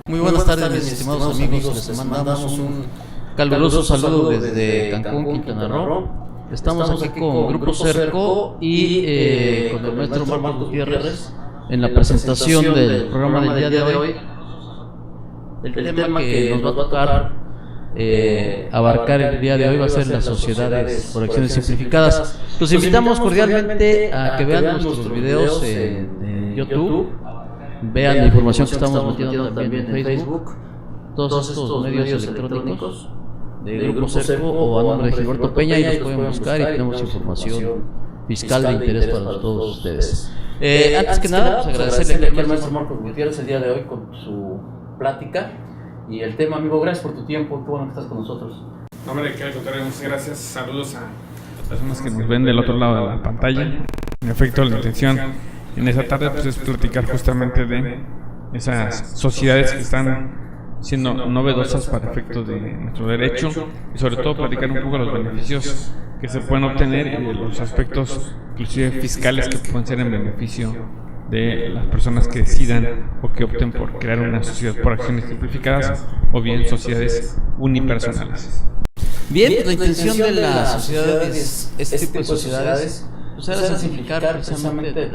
Muy buenas tardes, mis estimados amigos. Les mandamos un caluroso saludo desde Cancún, Quintana Roo. Estamos aquí con Grupo Cerco y con el maestro Marcos Gutiérrez en la presentación del programa del día de hoy. El tema que nos va a tocar abarcar el día de hoy va a ser las sociedades por acciones simplificadas. Los invitamos cordialmente a que vean nuestros videos en YouTube. Vean la información que estamos metiendo también en Facebook, todos estos medios electrónicos de Grupo Cerco o a nombre de Gilberto Peña, y nos pueden buscar y tenemos información fiscal de interés para todos ustedes. Antes que nada, pues agradecerle al maestro Marcos Gutiérrez el día de hoy con su plática y el tema. Amigo, gracias por tu tiempo, qué bueno que estás con nosotros. No, hombre, que al contrario, muchas gracias. Saludos a las personas que nos ven del otro lado de la pantalla. En efecto, la intención en esta tarde pues es platicar justamente de esas sociedades que están siendo novedosas para efectos de nuestro derecho y sobre todo platicar un poco de los beneficios que se pueden obtener y de los aspectos inclusive fiscales que pueden ser en beneficio de las personas que decidan o que opten por crear una sociedad por acciones simplificadas o bien sociedades unipersonales. Bien, la intención de las sociedades, este tipo de sociedades, pues era simplificar precisamente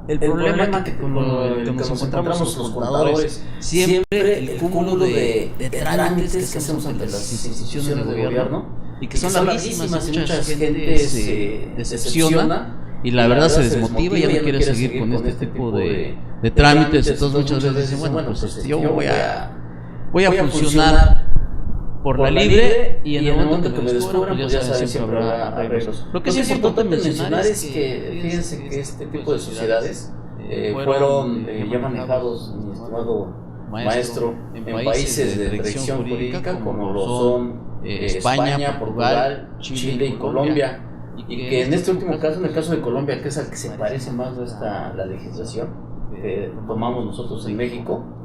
el problema que con el que nos encontramos los contadores, siempre el cúmulo de trámites que hacemos ante las instituciones de gobierno y que son larguísimas y mucha gente se decepciona y la verdad se desmotiva y ya no quiere seguir con este tipo de trámites. Entonces muchas veces dicen, bueno, pues yo voy a funcionar por la libre y en el momento que me descubran, pues ya saben, siempre habrá arreglos. Lo que es importante mencionar es que fíjense que este tipo de sociedades fueron ya manejados, mi estimado maestro, en países de tradición jurídica como lo son España, Portugal, Chile y Colombia. Y que en este último caso, en el caso de Colombia, que es al que se parece más la legislación que tomamos nosotros en México,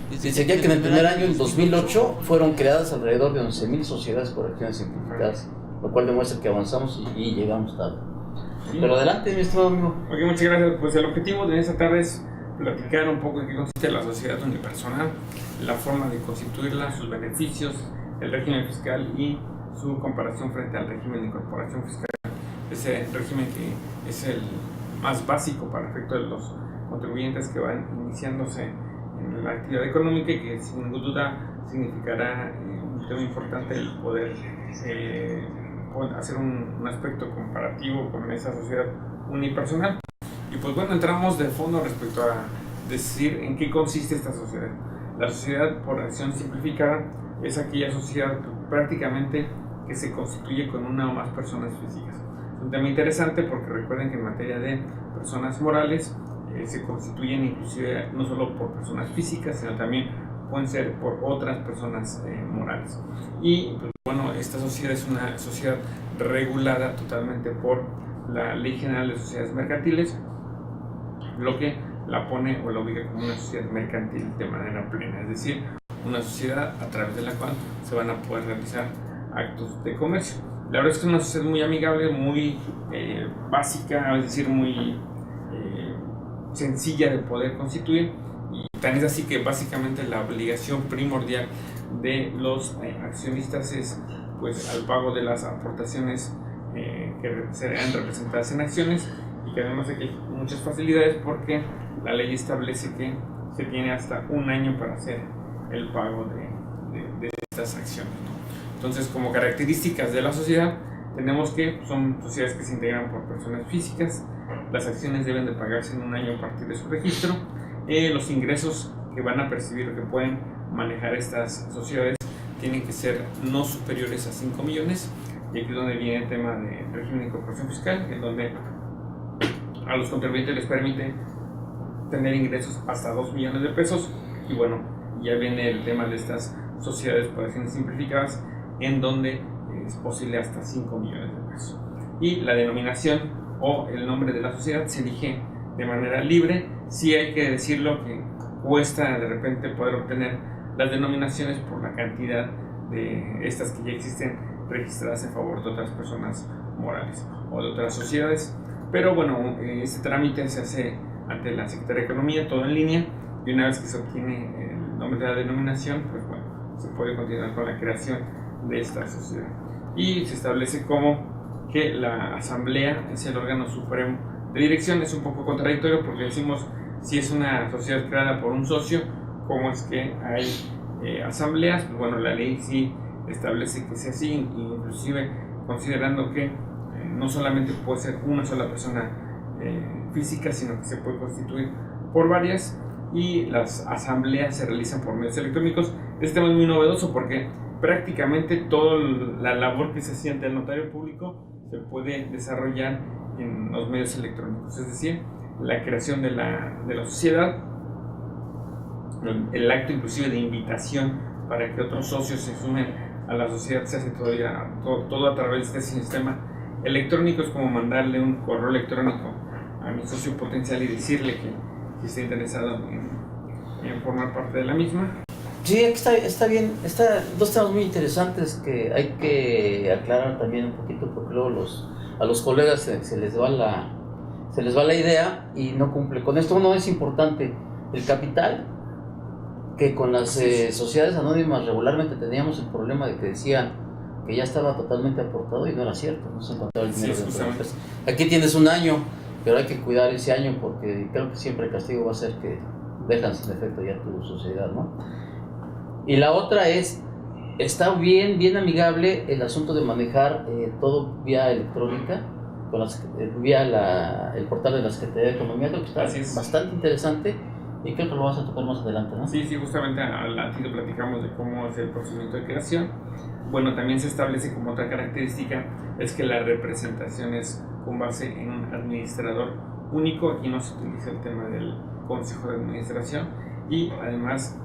dice ya que en el primer año, en 2008, fueron creadas alrededor de 11,000 sociedades por acciones simplificadas, lo cual demuestra que avanzamos y llegamos tarde. Pero adelante, mi estimado amigo. Ok, muchas gracias. Pues el objetivo de esta tarde es platicar un poco en qué consiste la sociedad unipersonal, la forma de constituirla, sus beneficios, el régimen fiscal y su comparación frente al régimen de incorporación fiscal. Ese régimen que es el más básico para efecto de los contribuyentes que van iniciándose en la actividad económica y que sin duda significará un tema importante el poder hacer un aspecto comparativo con esa sociedad unipersonal. Y pues bueno, entramos de fondo respecto a decir en qué consiste esta sociedad. La sociedad por acción simplificada es aquella sociedad prácticamente que se constituye con una o más personas físicas. Es un tema interesante porque recuerden que en materia de personas morales se constituyen inclusive no solo por personas físicas, sino también pueden ser por otras personas morales. Y pues, bueno, esta sociedad es una sociedad regulada totalmente por la Ley General de Sociedades Mercantiles, lo que la pone o la ubica como una sociedad mercantil de manera plena, es decir, una sociedad a través de la cual se van a poder realizar actos de comercio. La verdad es que es una sociedad muy amigable, muy básica, es decir, muy sencilla de poder constituir, y tan es así que básicamente la obligación primordial de los accionistas es pues al pago de las aportaciones que serán representadas en acciones, y que además aquí hay muchas facilidades porque la ley establece que se tiene hasta un año para hacer el pago de estas acciones, ¿no? Entonces, como características de la sociedad tenemos que son sociedades que se integran por personas físicas. Las acciones deben de pagarse en un año a partir de su registro. Los ingresos que van a percibir o que pueden manejar estas sociedades tienen que ser no superiores a 5 millones. Y aquí es donde viene el tema de régimen de incorporación fiscal, en donde a los contribuyentes les permite tener ingresos hasta 2 millones de pesos. Y bueno, ya viene el tema de estas sociedades por acciones simplificadas, en donde es posible hasta 5 millones de pesos. Y la denominación o el nombre de la sociedad se elige de manera libre. Sí hay que decirlo que cuesta de repente poder obtener las denominaciones por la cantidad de estas que ya existen registradas en favor de otras personas morales o de otras sociedades. Pero bueno, este trámite se hace ante la Secretaría de Economía, todo en línea, y una vez que se obtiene nombre de la denominación, pues bueno, se puede continuar con la creación de esta sociedad. Y se establece como que la asamblea es el órgano supremo de dirección. Es un poco contradictorio porque decimos, si es una sociedad creada por un socio, ¿cómo es que hay asambleas? Pues bueno, la ley sí establece que sea así, inclusive considerando que no solamente puede ser una sola persona física, sino que se puede constituir por varias, y las asambleas se realizan por medios electrónicos. Este tema es muy novedoso porque prácticamente toda la labor que se hacía ante el notario público se puede desarrollar en los medios electrónicos, es decir, la creación de la sociedad, el acto inclusive de invitación para que otros socios se sumen a la sociedad se hace todo a través de ese sistema electrónico. Es como mandarle un correo electrónico a mi socio potencial y decirle que está interesado en formar parte de la misma. Sí, está bien, dos temas muy interesantes que hay que aclarar también un poquito, porque luego a los colegas se les va la idea y no cumple con esto. Uno es importante, el capital, que con las sociedades anónimas regularmente teníamos el problema de que decían que ya estaba totalmente aportado y no era cierto, no se encontraba el dinero dentro de la empresa. Aquí tienes un año, pero hay que cuidar ese año porque creo que siempre el castigo va a ser que dejan sin efecto ya tu sociedad, ¿no? Y la otra está bien amigable el asunto de manejar todo vía electrónica, vía el portal de la Secretaría de Economía. Creo que está bastante interesante y creo que lo vas a tocar más adelante, ¿no? Sí, justamente al ratito platicamos de cómo es el procedimiento de creación. Bueno, también se establece como otra característica es que la representación es con base en un administrador único. Aquí no se utiliza el tema del consejo de administración y además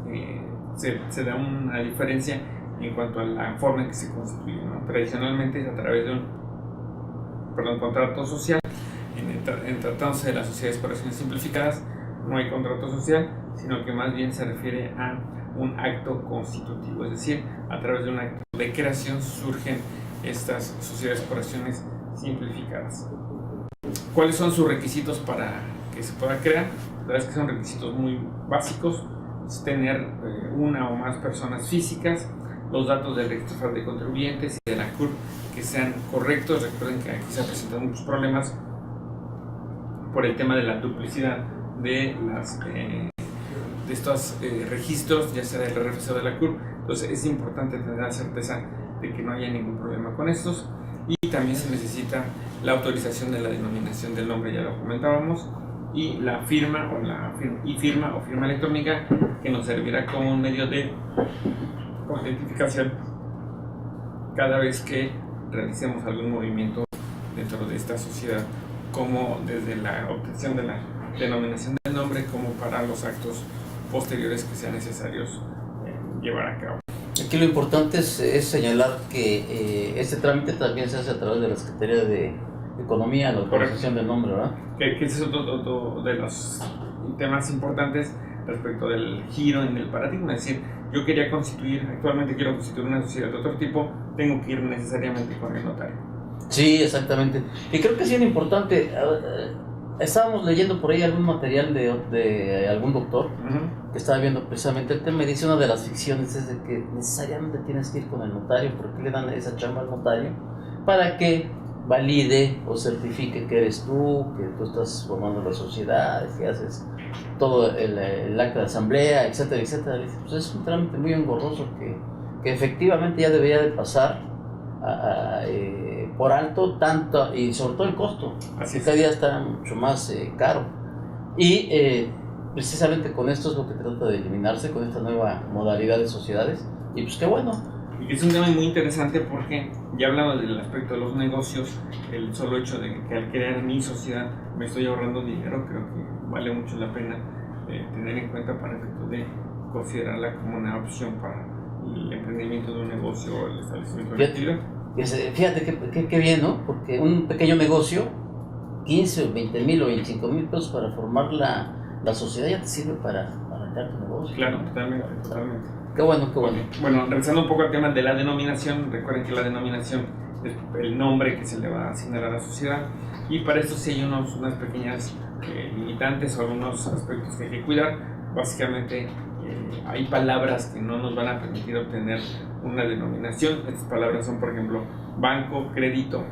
se da una diferencia en cuanto a la forma en que se constituye, ¿no? Tradicionalmente es a través de un contrato social. En tratándose de las sociedades por acciones simplificadas no hay contrato social, sino que más bien se refiere a un acto constitutivo, es decir, a través de un acto de creación surgen estas sociedades por acciones simplificadas. ¿Cuáles son sus requisitos para que se pueda crear? La verdad es que son requisitos muy básicos: es tener una o más personas físicas, los datos del registro federal de contribuyentes y de la CURP que sean correctos. Recuerden que aquí se presentan muchos problemas por el tema de la duplicidad de estos registros, ya sea del RFC o de la CURP. Entonces es importante tener la certeza de que no haya ningún problema con estos. Y también se necesita la autorización de la denominación del nombre, ya lo comentábamos, y la firma o firma electrónica, que nos servirá como un medio de autentificación cada vez que realicemos algún movimiento dentro de esta sociedad, como desde la obtención de la denominación del nombre como para los actos posteriores que sean necesarios llevar a cabo. Aquí lo importante es señalar que este trámite también se hace a través de la Secretaría de Economía, la autorización del nombre, ¿verdad? Que ese es otro de los temas importantes respecto del giro en el paradigma. Es decir, yo actualmente quiero constituir una sociedad de otro tipo, tengo que ir necesariamente con el notario. Sí, exactamente. Y creo que es bien importante. Estábamos leyendo por ahí algún material de algún doctor que estaba viendo precisamente el tema y dice: una de las ficciones es de que necesariamente tienes que ir con el notario, porque le dan esa chamba al notario para que valide o certifique que eres tú, que tú estás formando la sociedad, que haces todo el acta de asamblea, etcétera, etcétera. Pues es un trámite muy engorroso que efectivamente ya debería de pasar por alto, tanto, y sobre todo el costo, que cada día está mucho más caro. Y precisamente con esto es lo que trata de eliminarse, con esta nueva modalidad de sociedades. Y pues qué bueno. Y que es un tema muy interesante porque ya hablamos del aspecto de los negocios, el solo hecho de que al crear mi sociedad me estoy ahorrando dinero. Creo que vale mucho la pena tener en cuenta para efecto de considerarla como una opción para el emprendimiento de un negocio o el establecimiento de actividad. Fíjate qué bien, ¿no? Porque un pequeño negocio, 15 o 20 mil o 25 mil pesos para formar la sociedad ya te sirve para arrancar tu negocio. Claro, totalmente. Qué bueno. Bueno, regresando un poco al tema de la denominación, recuerden que la denominación es el nombre que se le va a asignar a la sociedad, y para esto sí hay unas pequeñas limitantes o algunos aspectos que hay que cuidar. Básicamente hay palabras que no nos van a permitir obtener una denominación. Estas palabras son, por ejemplo, banco, crédito,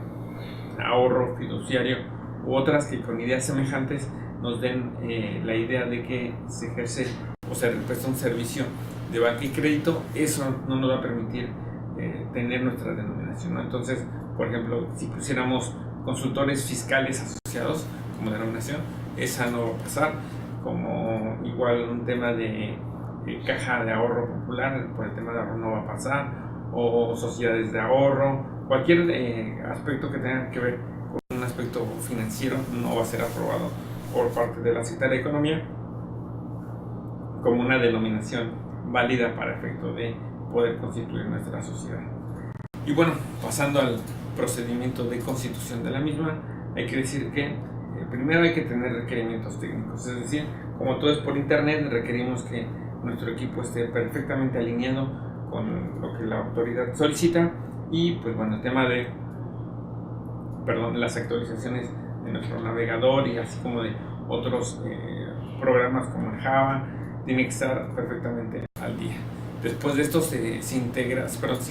ahorro, fiduciario u otras que con ideas semejantes nos den la idea de que se ejerce o se presta un servicio de banca y crédito. Eso no nos va a permitir tener nuestra denominación, ¿no? Entonces, por ejemplo, si pusiéramos consultores fiscales asociados como denominación, esa no va a pasar. Como igual un tema de caja de ahorro popular, por el tema de ahorro no va a pasar, o sociedades de ahorro, cualquier aspecto que tenga que ver con un aspecto financiero no va a ser aprobado por parte de la Secretaría de Economía como una denominación válida para efecto de poder constituir nuestra sociedad. Y bueno, pasando al procedimiento de constitución de la misma, hay que decir que primero hay que tener requerimientos técnicos, es decir, como todo es por internet, requerimos que nuestro equipo esté perfectamente alineado con lo que la autoridad solicita y pues bueno, el tema de las actualizaciones de nuestro navegador y así como de otros programas como el Java tiene que estar perfectamente al día. Después de esto se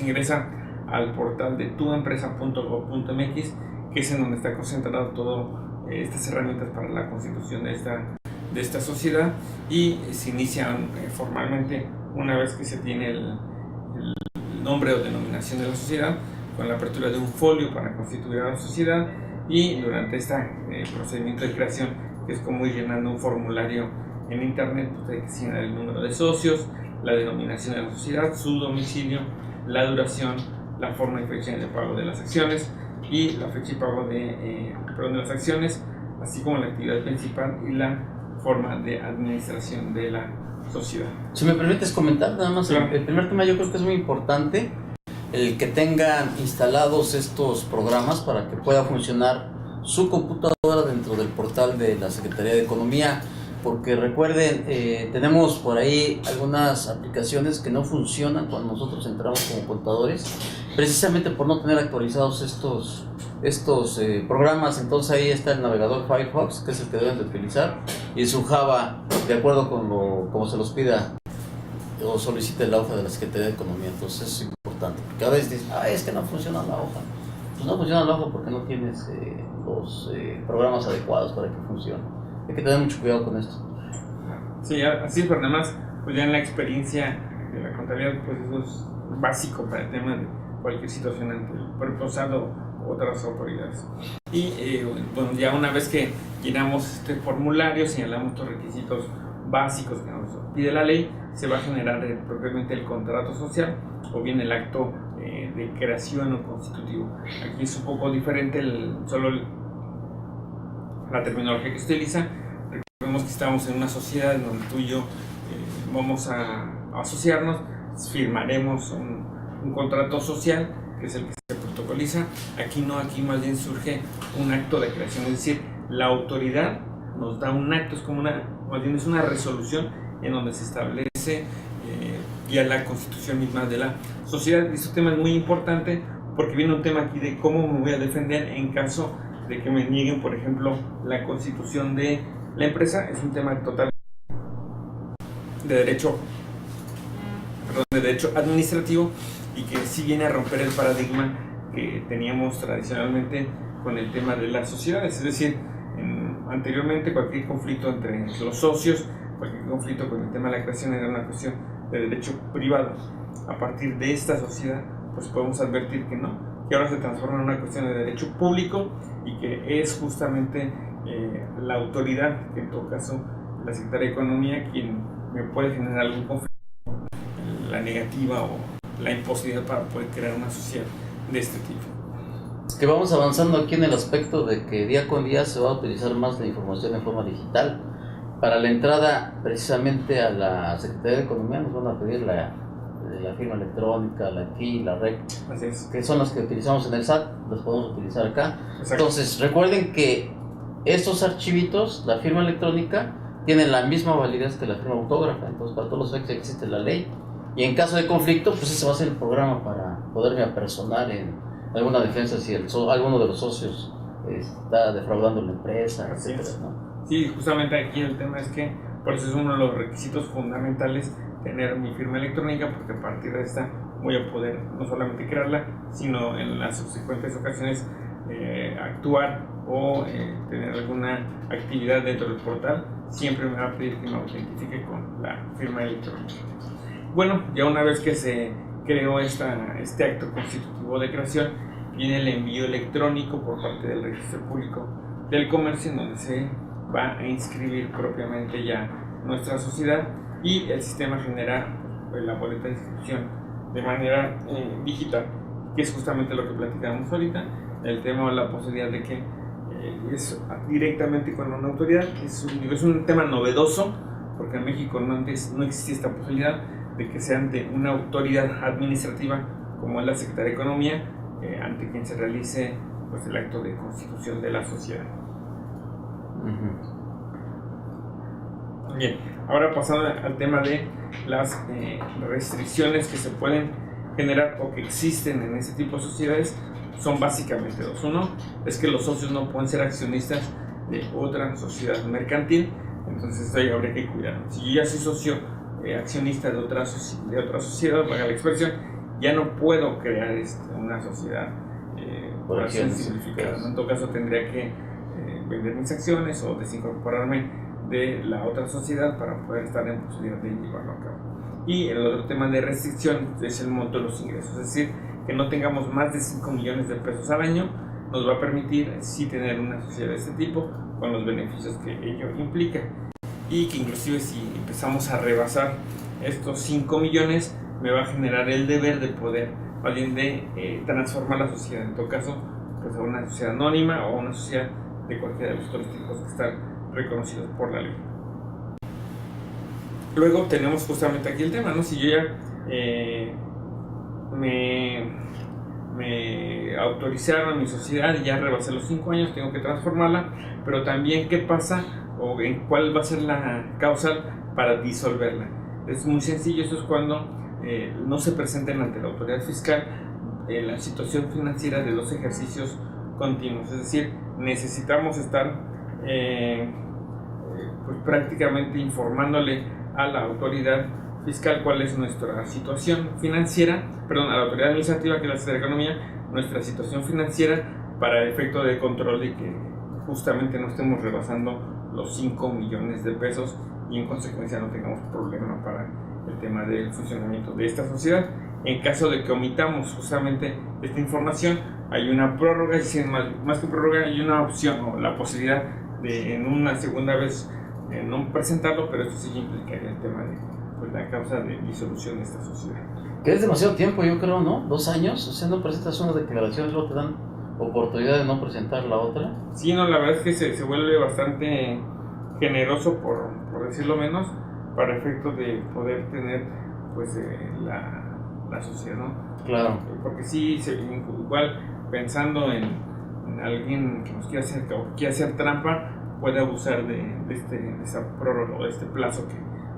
ingresa al portal de tuempresa.gov.mx, que es en donde está concentrado todo estas herramientas para la constitución de esta sociedad, y se inician formalmente una vez que se tiene el nombre o denominación de la sociedad, con la apertura de un folio para constituir a la sociedad, y durante este procedimiento de creación, que es como ir llenando un formulario en internet, pues hay que asignar el número de socios, la denominación de la sociedad, su domicilio, la duración, la forma y fecha de pago de las acciones y la fecha y pago de las acciones, así como la actividad principal y la forma de administración de la sociedad. Si me permites comentar nada más, claro. El primer tema yo creo que es muy importante, el que tengan instalados estos programas para que pueda funcionar su computadora dentro del portal de la Secretaría de Economía, porque recuerden, tenemos por ahí algunas aplicaciones que no funcionan cuando nosotros entramos como contadores, precisamente por no tener actualizados estos programas. Entonces ahí está el navegador Firefox, que es el que deben de utilizar, y su Java, de acuerdo con como se los pida o solicite la hoja de la Secretaría de Economía. Entonces es importante, porque a veces dicen, es que no funciona la hoja. Pues no funciona la hoja porque no tienes los programas adecuados para que funcione. Hay que tener mucho cuidado con esto. Sí, así es, pero además, pues ya en la experiencia de la contabilidad, pues eso es básico para el tema de cualquier situación ante el proposado u otras autoridades. Y bueno, ya una vez que llenamos este formulario, señalamos los requisitos básicos que nos pide la ley, se va a generar propiamente el contrato social o bien el acto de creación o constitutivo. Aquí es un poco diferente la terminología que se utiliza. Recordemos que estamos en una sociedad en donde tú y yo vamos a asociarnos, firmaremos un contrato social, que es el que se protocoliza. Aquí no, aquí más bien surge un acto de creación, es decir, la autoridad nos da un acto, más bien es una resolución en donde se establece ya la constitución misma de la sociedad. Y este tema es muy importante porque viene un tema aquí de cómo me voy a defender en caso de que me nieguen, por ejemplo, la constitución de la empresa. Es un tema total de derecho administrativo y que sí viene a romper el paradigma que teníamos tradicionalmente con el tema de las sociedades. Es decir, anteriormente cualquier conflicto entre los socios, cualquier conflicto con el tema de la creación era una cuestión de derecho privado. A partir de esta sociedad, pues podemos advertir que no, que ahora se transforma en una cuestión de derecho público y que es justamente la autoridad, que en todo caso la Secretaría de Economía, quien me puede generar algún conflicto, la negativa o la imposibilidad para poder crear una sociedad de este tipo. Que vamos avanzando aquí en el aspecto de que día con día se va a utilizar más la información en forma digital. Para la entrada precisamente a la Secretaría de Economía nos van a pedir la firma electrónica, la KI, la REC, Así es. que son las que utilizamos en el SAT, las podemos utilizar acá. Exacto. Entonces recuerden que estos archivitos, la firma electrónica, tienen la misma validez que la firma autógrafa. Entonces para todos los efectos existe la ley, y en caso de conflicto, pues ese va a ser el programa para poderme apersonar en alguna defensa si alguno de los socios está defraudando la empresa, etcétera, ¿no? Sí, justamente aquí el tema es que por eso es uno de los requisitos fundamentales tener mi firma electrónica, porque a partir de esta voy a poder no solamente crearla, sino en las subsecuentes ocasiones actuar o tener alguna actividad dentro del portal. Siempre me va a pedir que me autentifique con la firma electrónica. Bueno, ya una vez que se creó este acto constitutivo de creación, viene el envío electrónico por parte del Registro Público del Comercio, en donde se va a inscribir propiamente ya nuestra sociedad, y el sistema genera la boleta de inscripción de manera digital, que es justamente lo que platicamos ahorita, el tema o la posibilidad de que es directamente con una autoridad. Es un tema novedoso, porque en México no existe esta posibilidad de que sea ante una autoridad administrativa como es la Secretaría de Economía, ante quien se realice pues, el acto de constitución de la sociedad. Bien, ahora pasando al tema de las restricciones que se pueden generar o que existen en este tipo de sociedades, son básicamente dos. Uno es que los socios no pueden ser accionistas de otra sociedad mercantil, entonces esto ya habría que cuidar. Si yo ya soy socio accionista de otra sociedad, valga la expresión, ya no puedo crear una sociedad por acción simplificada, ¿no? En todo caso tendría que vender mis acciones o desincorporarme de la otra sociedad para poder estar en posibilidad de llevarlo a cabo. Y el otro tema de restricción es el monto de los ingresos, es decir, que no tengamos más de 5 millones de pesos al año, nos va a permitir sí tener una sociedad de este tipo con los beneficios que ello implica, y que inclusive si empezamos a rebasar estos 5 millones me va a generar el deber de poder, más bien de transformar la sociedad, en todo caso pues a una sociedad anónima o a una sociedad de cualquiera de los otros tipos que están reconocidos por la ley. Luego tenemos justamente aquí el tema, ¿no? Si yo ya me autorizaron mi sociedad y ya rebasé los 5 años, tengo que transformarla, pero también qué pasa o en cuál va a ser la causal para disolverla. Es muy sencillo, eso es cuando no se presenten ante la autoridad fiscal la situación financiera de los ejercicios continuos, es decir, necesitamos estar pues prácticamente informándole a la autoridad fiscal cuál es nuestra situación financiera, a la autoridad administrativa, que es la Secretaría de Economía, nuestra situación financiera, para el efecto de control de que justamente no estemos rebasando los 5 millones de pesos y en consecuencia no tengamos problema para el tema del funcionamiento de esta sociedad. En caso de que omitamos justamente esta información, hay una prórroga, es decir, más que prórroga, hay una opción o la posibilidad de en una segunda vez no presentarlo, pero eso sí implicaría el tema de pues, la causa de disolución de esta sociedad. Que es demasiado tiempo, yo creo, ¿no? 2 años, o sea, no presentas unas declaraciones, luego te dan oportunidad de no presentar la otra. Sí, no, la verdad es que se vuelve bastante generoso, por decirlo menos, para efecto de poder tener pues la sociedad, ¿no? Claro. Porque sí, igual pensando en alguien que nos quiera hacer trampa, puede abusar de esa prórroga o de este plazo, que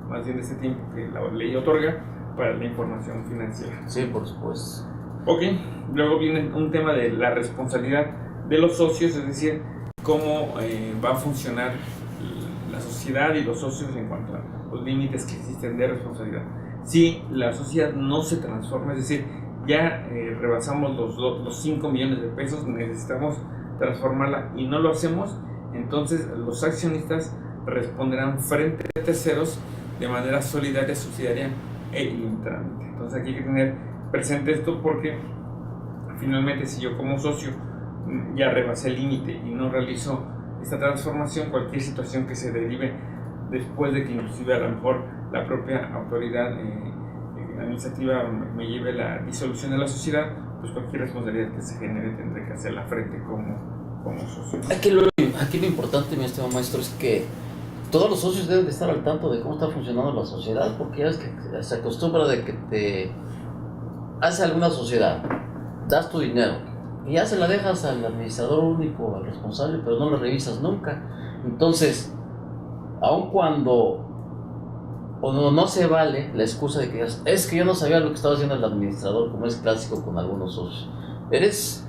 más bien de este tiempo que la ley otorga para la información financiera. Sí, por supuesto. Ok, luego viene un tema de la responsabilidad de los socios, es decir, cómo va a funcionar la sociedad y los socios en cuanto a los límites que existen de responsabilidad. Si la sociedad no se transforma, es decir, ya rebasamos los 5 millones de pesos, necesitamos transformarla y no lo hacemos, entonces los accionistas responderán frente a terceros de manera solidaria, subsidiaria e ilimitadamente. Entonces aquí hay que tener presente esto, porque finalmente si yo como socio ya rebasé el límite y no realizo esta transformación, cualquier situación que se derive después de que inclusive a lo mejor la propia autoridad administrativa me lleve la disolución de la sociedad, pues cualquier responsabilidad que se genere tendré que hacerla frente como socio. Aquí lo importante, mi estimado maestro, es que todos los socios deben de estar al tanto de cómo está funcionando la sociedad, porque ya es que se acostumbra de que te hace alguna sociedad, das tu dinero y ya se la dejas al administrador único, al responsable, pero no lo revisas nunca. Entonces, aun cuando no se vale la excusa de que es que yo no sabía lo que estaba haciendo el administrador, como es clásico con algunos socios. Eres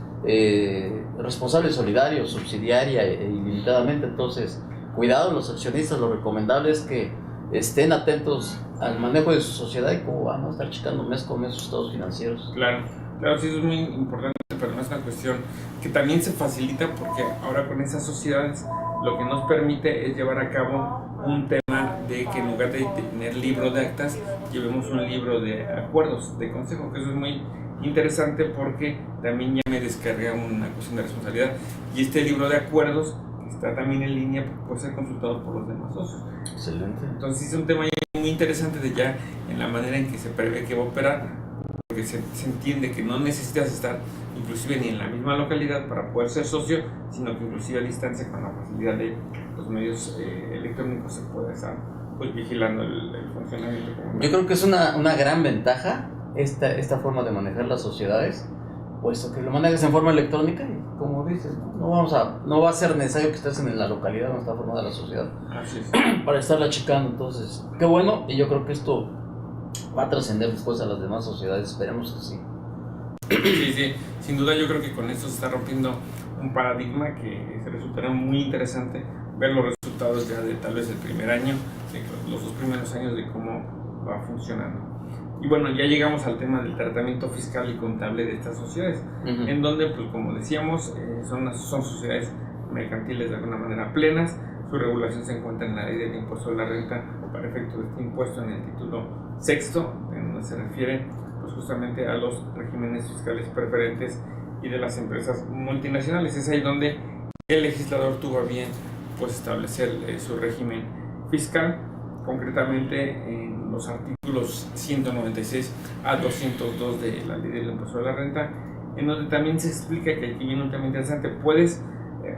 responsable solidario, subsidiaria e ilimitadamente, entonces cuidado los accionistas. Lo recomendable es que estén atentos al manejo de su sociedad y cómo van a estar checando mes con mes sus estados financieros. Claro, sí, eso es muy importante, pero no es una cuestión que también se facilita porque ahora con esas sociedades lo que nos permite es llevar a cabo un tema de que en lugar de tener libro de actas, llevemos un libro de acuerdos, de consejo, que eso es muy interesante porque también ya me descarga una cuestión de responsabilidad. Y este libro de acuerdos está también en línea, puede ser consultado por los demás socios. Excelente. Entonces es un tema muy interesante de ya en la manera en que se prevé que va a operar, porque se entiende que no necesitas estar inclusive ni en la misma localidad para poder ser socio, sino que inclusive a distancia con la facilidad de los medios electrónicos se puede estar pues vigilando el funcionamiento. Yo creo que es una gran ventaja esta forma de manejar las sociedades, puesto que lo manejas en forma electrónica y como dices, no va a ser necesario que estés en la localidad donde está formada la sociedad. Así es. Para estarla checando. Entonces, qué bueno, y yo creo que esto va a trascender después a las demás sociedades, esperemos que sí. Sí, sin duda yo creo que con esto se está rompiendo un paradigma que se resultará muy interesante ver los resultados ya de tal vez el primer año, de los 2 primeros años de cómo va funcionando. Y bueno, ya llegamos al tema del tratamiento fiscal y contable de estas sociedades, en donde, pues como decíamos, son sociedades mercantiles de alguna manera plenas. Su regulación se encuentra en la ley del impuesto a la renta para efecto de este impuesto en el título 6, en donde se refiere pues justamente a los regímenes fiscales preferentes y de las empresas multinacionales. Es ahí donde el legislador tuvo a bien pues establecer su régimen fiscal, concretamente en los artículos 196 a 202 de la ley del impuesto a la renta, en donde también se explica que aquí viene un tema interesante. Puedes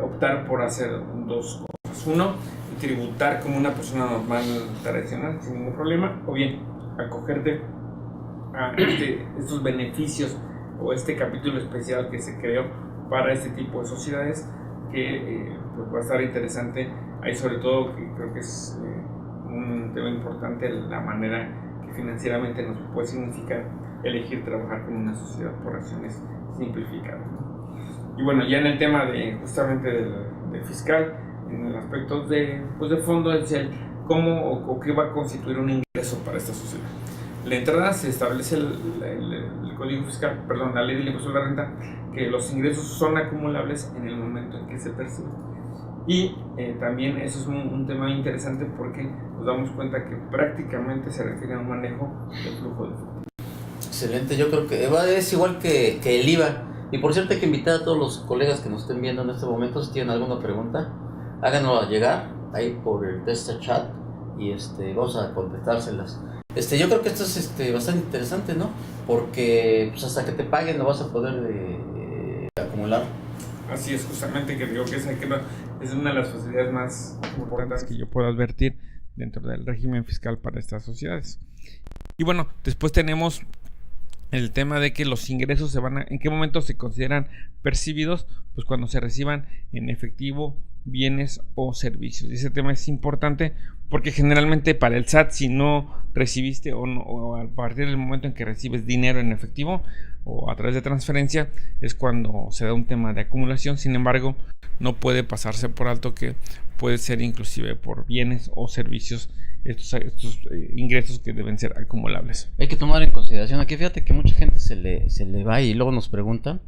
optar por hacer 2 cosas. Uno, tributar como una persona normal tradicional sin ningún problema, o bien acogerte a estos beneficios o este capítulo especial que se creó para este tipo de sociedades, que pues va a estar interesante. Ahí sobre todo que creo que es un tema importante la manera que financieramente nos puede significar elegir trabajar con una sociedad por acciones simplificadas, ¿no? Y bueno, ya en el tema de justamente del fiscal, en el aspecto de fondo, es el cómo o qué va a constituir un ingreso para esta sociedad. La entrada se establece el Código Fiscal, perdón, la Ley del Impuesto a la Renta, que los ingresos son acumulables en el momento en que se perciben. Y también eso es un tema interesante porque nos damos cuenta que prácticamente se refiere a un manejo del flujo de efectivo. Excelente, yo creo que es igual que el IVA. Y por cierto, hay que invitar a todos los colegas que nos estén viendo en este momento, si tienen alguna pregunta, háganosla llegar ahí por el test chat y vamos a contestárselas. Yo creo que esto es bastante interesante, ¿no? Porque pues, hasta que te paguen no vas a poder acumular. Así es, justamente, que digo que es una de las facilidades más importantes que yo puedo advertir dentro del régimen fiscal para estas sociedades. Y bueno, después tenemos el tema de que los ingresos ¿en qué momento se consideran percibidos? Pues cuando se reciban en efectivo, bienes o servicios. Y ese tema es importante porque generalmente para el SAT, si no recibiste o a partir del momento en que recibes dinero en efectivo o a través de transferencia, es cuando se da un tema de acumulación. Sin embargo, no puede pasarse por alto que puede ser inclusive por bienes o servicios estos ingresos que deben ser acumulables. Hay que tomar en consideración aquí, fíjate que mucha gente se le va y luego nos preguntan: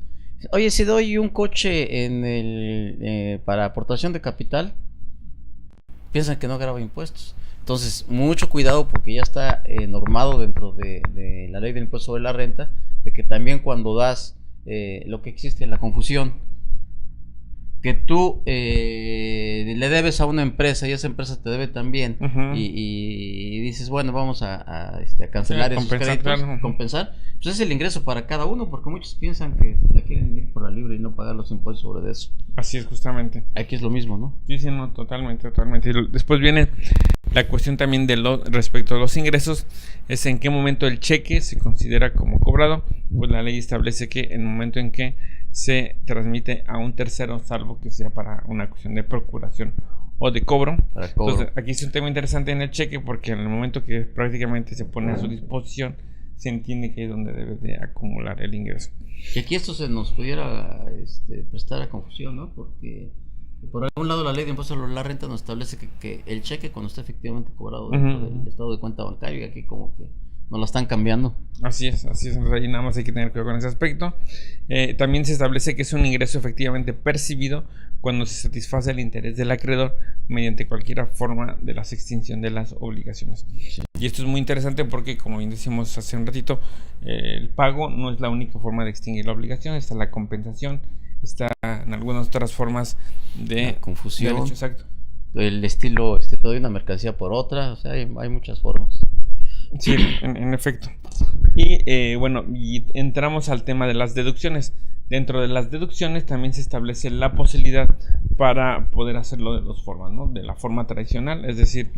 oye, si doy un coche para aportación de capital, piensan que no graba impuestos. Entonces, mucho cuidado porque ya está normado dentro de la ley del impuesto sobre la renta, de que también cuando das lo que existe en la confusión, que tú le debes a una empresa y esa empresa te debe también, y dices, bueno, vamos a cancelar esos créditos, compensar, pues es el ingreso para cada uno, porque muchos piensan que la quieren ir por la libre y no pagar los impuestos sobre eso. Así es, justamente. Aquí es lo mismo, ¿no? Sí, no, totalmente. Y después viene la cuestión también respecto a los ingresos, es en qué momento el cheque se considera como cobrado. Pues la ley establece que en el momento en que se transmite a un tercero, salvo que sea para una cuestión de procuración o de cobro. Entonces, aquí es un tema interesante en el cheque, porque en el momento que prácticamente se pone a su disposición, se entiende que es donde debe de acumular el ingreso. Y aquí esto se nos pudiera prestar a confusión, ¿no? Porque Por algún lado, la ley de impuesto sobre la renta nos establece que el cheque, cuando está efectivamente cobrado dentro del estado de cuenta bancario, y aquí como que nos lo están cambiando. Así es, ahí nada más hay que tener cuidado con ese aspecto. También se establece que es un ingreso efectivamente percibido cuando se satisface el interés del acreedor mediante cualquier forma de la extinción de las obligaciones. Sí. Y esto es muy interesante porque, como bien decimos hace un ratito, el pago no es la única forma de extinguir la obligación, está la compensación, está en algunas otras formas de la confusión. Derecho, exacto. El estilo, te doy una mercancía por otra, o sea, hay muchas formas. Sí, en efecto. Y bueno, y entramos al tema de las deducciones. Dentro de las deducciones también se establece la posibilidad para poder hacerlo de dos formas, ¿no? De la forma tradicional, es decir,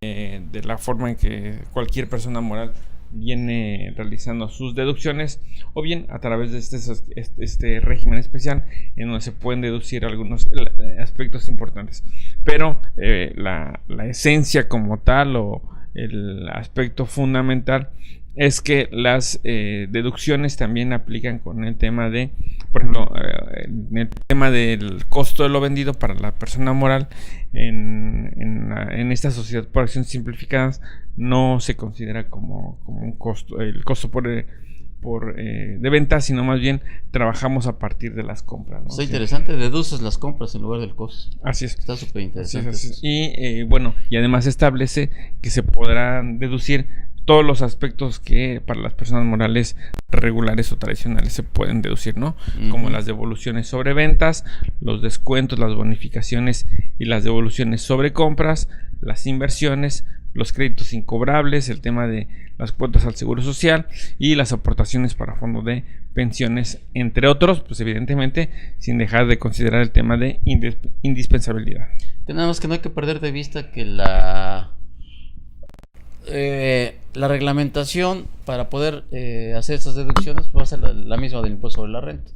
de la forma en que cualquier persona moral viene realizando sus deducciones, o bien a través de este régimen especial en donde se pueden deducir algunos aspectos importantes. Pero la esencia como tal, o el aspecto fundamental, es que las deducciones también aplican con el tema de, por ejemplo, en el tema del costo de lo vendido para la persona moral en esta sociedad por acciones simplificadas no se considera como un costo, el costo de venta, sino más bien trabajamos a partir de las compras, ¿no? Está interesante, deduces las compras en lugar del costo. Así es. Está súper interesante. Así es. Y bueno, y además establece que se podrán deducir todos los aspectos que para las personas morales regulares o tradicionales se pueden deducir, ¿no? Como las devoluciones sobre ventas, los descuentos, las bonificaciones y las devoluciones sobre compras, las inversiones, los créditos incobrables, el tema de las cuotas al seguro social y las aportaciones para fondo de pensiones, entre otros, pues evidentemente sin dejar de considerar el tema de indispensabilidad. Tenemos que no hay que perder de vista que la reglamentación para poder hacer estas deducciones va a ser la misma del impuesto sobre la renta.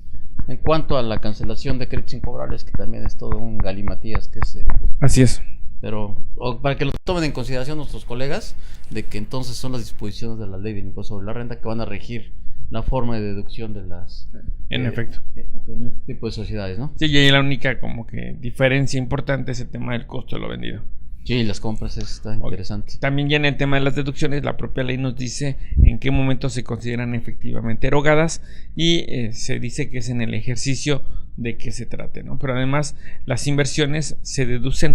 En cuanto a la cancelación de créditos incobrables, que también es todo un galimatías que así es. Pero para que lo tomen en consideración nuestros colegas, de que entonces son las disposiciones de la ley del impuesto sobre la renta que van a regir la forma de deducción de las en efecto en este tipo de sociedades, ¿no? Sí, y ahí la única como que diferencia importante es el tema del costo de lo vendido. Sí, las compras está interesante. También ya en el tema de las deducciones, la propia ley nos dice en qué momento se consideran efectivamente erogadas y se dice que es en el ejercicio de que se trate, ¿no? Pero además las inversiones se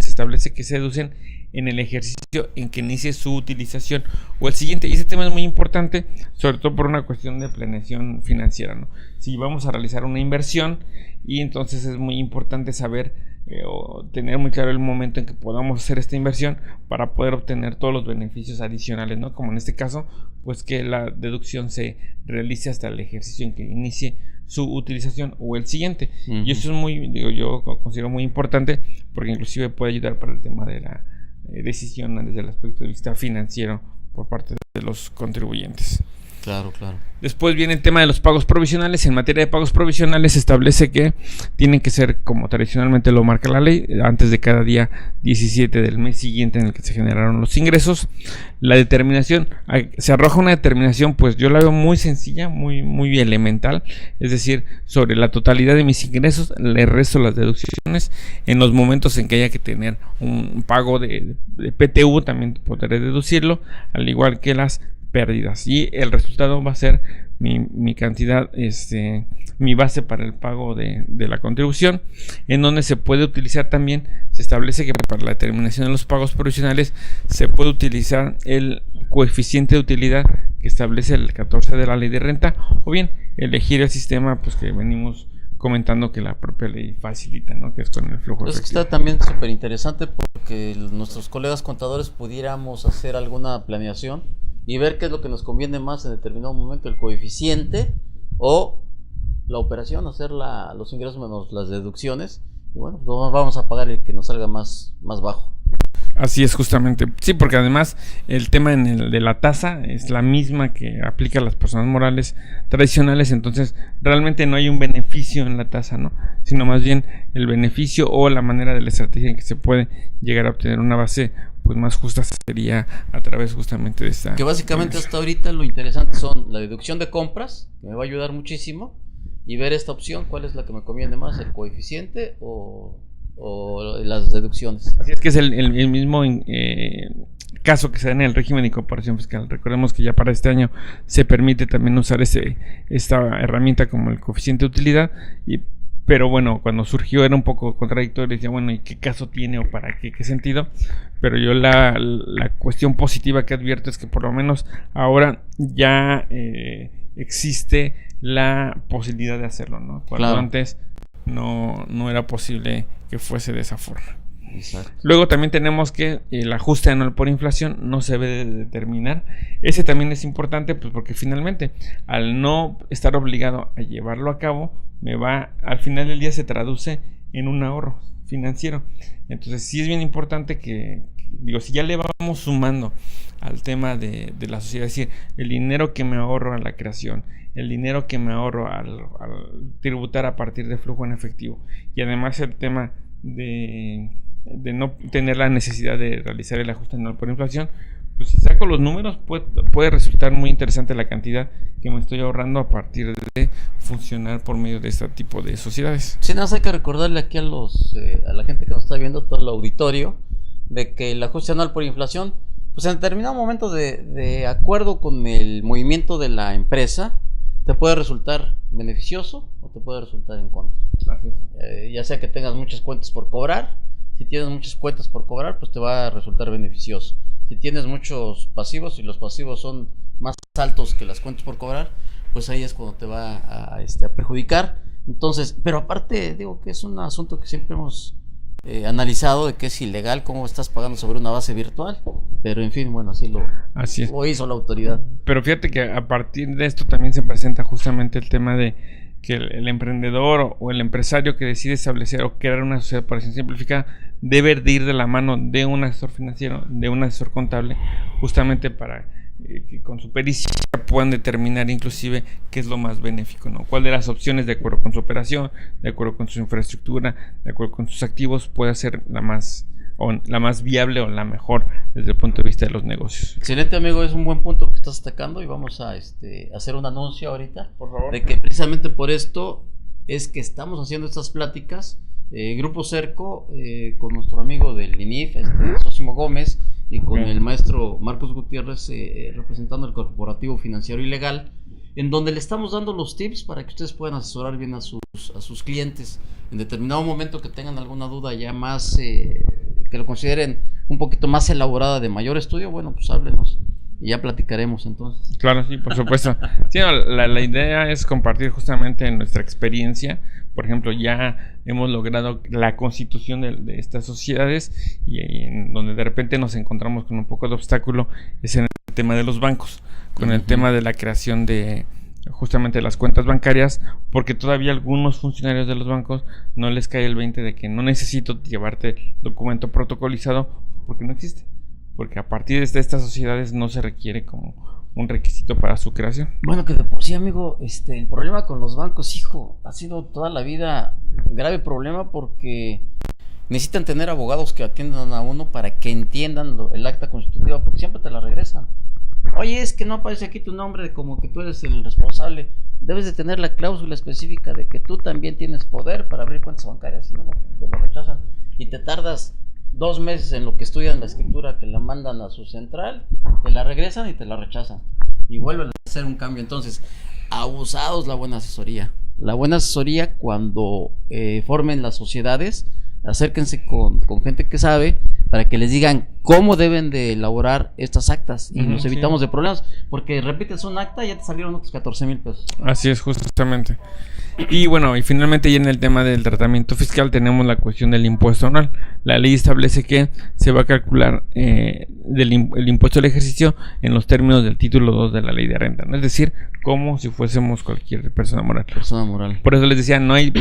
establece que se deducen en el ejercicio en que inicie su utilización o el siguiente. Y ese tema es muy importante, sobre todo por una cuestión de planeación financiera, ¿no? Si vamos a realizar una inversión, y entonces es muy importante saber o tener muy claro el momento en que podamos hacer esta inversión para poder obtener todos los beneficios adicionales, ¿no? Como en este caso, pues que la deducción se realice hasta el ejercicio en que inicie su utilización o el siguiente. Y eso es yo considero muy importante porque inclusive puede ayudar para el tema de la decisión desde el aspecto de vista financiero por parte de los contribuyentes. Claro. Después viene el tema de los pagos provisionales. En materia de pagos provisionales se establece que tienen que ser, como tradicionalmente lo marca la ley, antes de cada día 17 del mes siguiente en el que se generaron los ingresos. La determinación, se arroja una determinación, pues yo la veo muy sencilla, muy elemental, es decir, sobre la totalidad de mis ingresos le resto las deducciones. En los momentos en que haya que tener un pago de PTU también podré deducirlo, al igual que las pérdidas, y el resultado va a ser mi cantidad, mi base para el pago de la contribución, en donde se puede utilizar también, se establece que para la determinación de los pagos provisionales se puede utilizar el coeficiente de utilidad que establece el 14 de la ley de renta, o bien elegir el sistema pues que venimos comentando que la propia ley facilita, ¿no? Que es con el flujo efectivo. Está también súper interesante porque nuestros colegas contadores pudiéramos hacer alguna planeación y ver qué es lo que nos conviene más en determinado momento, el coeficiente o la operación, hacer los ingresos menos las deducciones, y bueno, pues vamos a pagar el que nos salga más bajo. Así es, justamente. Sí, porque además el tema de la tasa es la misma que aplica a las personas morales tradicionales, entonces realmente no hay un beneficio en la tasa, ¿no? Sino más bien el beneficio o la manera de la estrategia en que se puede llegar a obtener una base pues más justa sería a través justamente de esta. Que básicamente hasta ahorita lo interesante son la deducción de compras, que me va a ayudar muchísimo, y ver esta opción, cuál es la que me conviene más, el coeficiente o o las deducciones. Así es que es el mismo caso que se da en el régimen de incorporación fiscal. Recordemos que ya para este año se permite también usar esta herramienta como el coeficiente de utilidad, pero bueno, cuando surgió era un poco contradictorio, decía, bueno, ¿y qué caso tiene o para qué sentido? Pero yo la cuestión positiva que advierto es que por lo menos ahora ya existe la posibilidad de hacerlo, ¿no? Cuando antes no era posible que fuese de esa forma. Exacto. Luego también tenemos que el ajuste anual por inflación no se debe de determinar. Ese también es importante, pues porque finalmente al no estar obligado a llevarlo a cabo, al final del día se traduce en un ahorro financiero. Entonces sí es bien importante si ya le vamos sumando al tema de la sociedad, es decir, el dinero que me ahorro a la creación, el dinero que me ahorro al tributar a partir de flujo en efectivo, y además el tema de no tener la necesidad de realizar el ajuste anual por inflación, pues si saco los números puede resultar muy interesante la cantidad que me estoy ahorrando a partir de funcionar por medio de este tipo de sociedades. Sí, nada más hay que recordarle aquí a la gente que nos está viendo, todo el auditorio, de que el ajuste anual por inflación, pues en determinado momento de acuerdo con el movimiento de la empresa, te puede resultar beneficioso o te puede resultar en contra. Ya sea que tengas muchas cuentas por cobrar. Si tienes muchas cuentas por cobrar, pues te va a resultar beneficioso. Si tienes muchos pasivos y los pasivos son más altos que las cuentas por cobrar, pues ahí es cuando te va a perjudicar. Entonces, pero aparte, digo que es un asunto que siempre hemos analizado, de que es ilegal cómo estás pagando sobre una base virtual. Pero en fin, bueno, así lo hizo la autoridad. Pero fíjate que a partir de esto también se presenta justamente el tema de que el emprendedor o el empresario que decide establecer o crear una sociedad por acción simplificada debe de ir de la mano de un asesor financiero, de un asesor contable, justamente para que con su pericia puedan determinar inclusive qué es lo más benéfico, ¿no? Cuál de las opciones, de acuerdo con su operación, de acuerdo con su infraestructura, de acuerdo con sus activos, puede ser la más viable o la mejor desde el punto de vista de los negocios. Excelente, amigo, es un buen punto que estás destacando, y vamos a hacer un anuncio ahorita, por favor, de que precisamente por esto es que estamos haciendo estas pláticas. Grupo Cerco, con nuestro amigo del INIF, Sósimo Gómez, y con el maestro Marcos Gutiérrez, representando el corporativo financiero y legal, en donde le estamos dando los tips para que ustedes puedan asesorar bien a sus clientes en determinado momento que tengan alguna duda ya más, que lo consideren un poquito más elaborada, de mayor estudio. Bueno, pues háblenos y ya platicaremos entonces. Claro, sí, por supuesto. Sí, no, la idea es compartir justamente nuestra experiencia. Por ejemplo, ya hemos logrado la constitución de estas sociedades, y en donde de repente nos encontramos con un poco de obstáculo es en el tema de los bancos, con el tema de la creación de justamente las cuentas bancarias, porque todavía algunos funcionarios de los bancos no les cae el 20 de que no necesito llevarte documento protocolizado porque no existe, porque a partir de estas sociedades no se requiere como un requisito para su creación. Bueno, que de por sí, amigo, el problema con los bancos, hijo, ha sido toda la vida un grave problema, porque necesitan tener abogados que atiendan a uno para que entiendan el acta constitutiva, porque siempre te la regresan. Oye, es que no aparece aquí tu nombre como que tú eres el responsable. Debes de tener la cláusula específica de que tú también tienes poder para abrir cuentas bancarias, si no te lo rechazan. Y te tardas 2 meses en lo que estudian la escritura, que la mandan a su central, te la regresan y te la rechazan. Y vuelven a hacer un cambio. Entonces, abusados la buena asesoría. La buena asesoría, cuando formen las sociedades, acérquense con gente que sabe, para que les digan cómo deben de elaborar estas actas, y nos evitamos de problemas, porque repites un acta y ya te salieron otros 14,000 pesos. Así es, justamente. Y bueno, y finalmente ya en el tema del tratamiento fiscal tenemos la cuestión del impuesto anual. La ley establece que se va a calcular el impuesto del ejercicio en los términos del título 2 de la ley de renta, ¿no? Es decir, como si fuésemos cualquier persona moral. Por eso les decía, no hay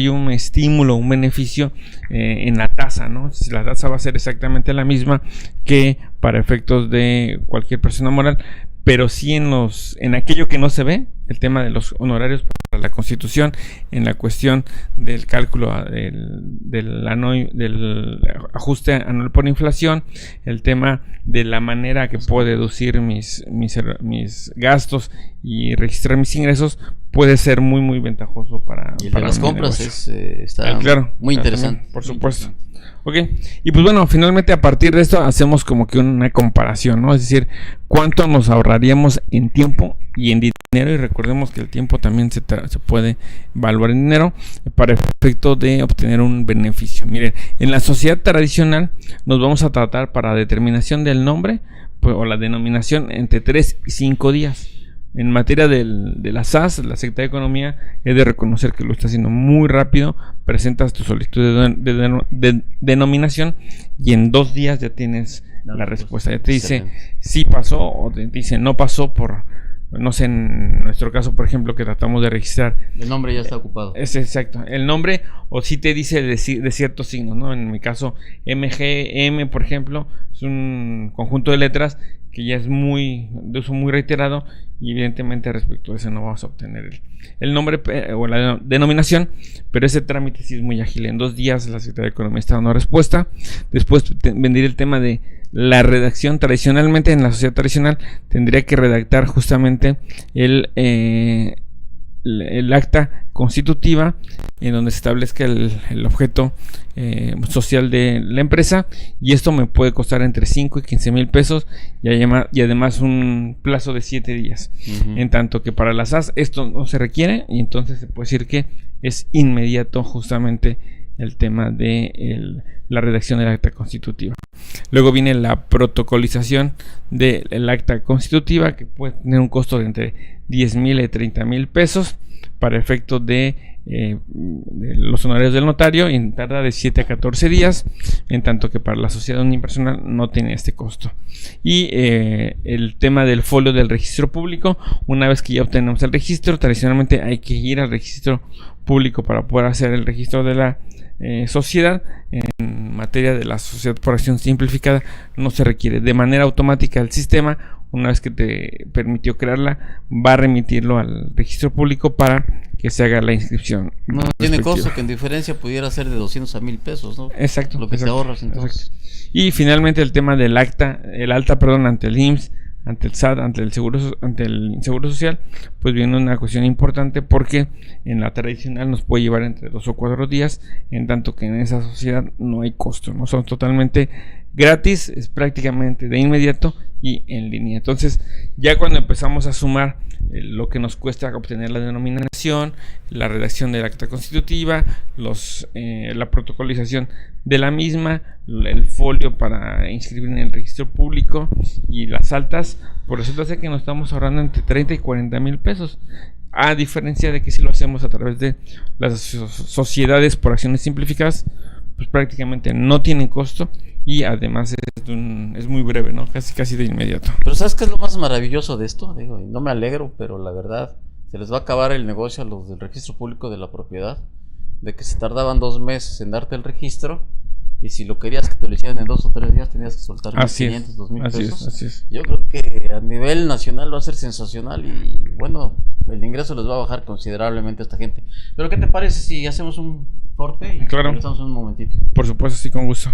un estímulo, un beneficio en la tasa, ¿no? Si la tasa va a ser exactamente la misma que para efectos de cualquier persona moral, pero sí en aquello que no se ve, el tema de los honorarios para la Constitución en la cuestión del cálculo del ajuste anual por inflación, el tema de la manera que puedo deducir mis gastos y registrar mis ingresos, puede ser muy muy ventajoso para las compras. Está claro, muy interesante, también, por supuesto. Ok, y pues bueno, finalmente a partir de esto hacemos como que una comparación, ¿no? Es decir, cuánto nos ahorraríamos en tiempo y en dinero, y recordemos que el tiempo también se puede evaluar en dinero para efecto de obtener un beneficio. Miren, en la sociedad tradicional nos vamos a tratar para determinación del nombre, pues, o la denominación, entre 3 y 5 días. En materia de la SAS, la Secretaría de Economía, he de reconocer que lo está haciendo muy rápido. Presentas tu solicitud de denominación y en 2 días ya tienes la respuesta. Ya te dice si pasó o te dice no pasó por, no sé, en nuestro caso, por ejemplo, que tratamos de registrar. El nombre ya está ocupado. Es exacto, el nombre, o si te dice de ciertos signos, ¿no? En mi caso, MGM, por ejemplo, es un conjunto de letras que ya es de uso muy reiterado, y evidentemente respecto a eso no vamos a obtener el nombre o la denominación, pero ese trámite sí es muy ágil. En 2 días la Secretaría de Economía está dando respuesta. Después vendría el tema de la redacción. Tradicionalmente, en la sociedad tradicional, tendría que redactar justamente el acta constitutiva, en donde se establezca el objeto social de la empresa, y esto me puede costar entre 5 y 15 mil pesos, y además un plazo de 7 días. En tanto que para las SAS esto no se requiere, y entonces se puede decir que es inmediato justamente el tema de la redacción del acta constitutiva. Luego viene la protocolización del acta constitutiva, que puede tener un costo de entre 10 mil y 30 mil pesos para efecto de los honorarios del notario, y tarda de 7 a 14 días, en tanto que para la sociedad unipersonal no tiene este costo. Y el tema del folio del registro público, una vez que ya obtenemos el registro, tradicionalmente hay que ir al registro público para poder hacer el registro de la sociedad. En materia de la sociedad por acción simplificada no se requiere. De manera automática el sistema, una vez que te permitió crearla, va a remitirlo al registro público para que se haga la inscripción. No tiene costo, que en diferencia pudiera ser de 200 a 1000 pesos, ¿no? Exacto. Lo que te ahorras entonces. Exacto. Y finalmente el tema del alta ante el IMSS, ante el SAT, ante el Seguro Social, pues viene una cuestión importante, porque en la tradicional nos puede llevar entre 2 o 4 días, en tanto que en esa sociedad no hay costo, no son totalmente gratis, es prácticamente de inmediato y en línea. Entonces, ya cuando empezamos a sumar lo que nos cuesta obtener la denominación, la redacción del acta constitutiva, la protocolización de la misma, el folio para inscribir en el registro público y las altas, por resulta ser que nos estamos ahorrando entre 30 y 40 mil pesos. A diferencia de que si lo hacemos a través de las sociedades por acciones simplificadas, pues prácticamente no tienen costo, y además es muy breve, ¿no? Casi de inmediato. Pero ¿sabes qué es lo más maravilloso de esto? Digo, no me alegro, pero la verdad, se les va a acabar el negocio a los del registro público de la propiedad, de que se tardaban 2 meses en darte el registro, y si lo querías que te lo hicieran en 2 o 3 días tenías que soltar 1.500, 2.000 pesos. Así es. Yo creo que a nivel nacional va a ser sensacional, y bueno, el ingreso les va a bajar considerablemente a esta gente. Pero ¿qué te parece si hacemos un corte y claro, regresamos un momentito? Por supuesto, sí, con gusto.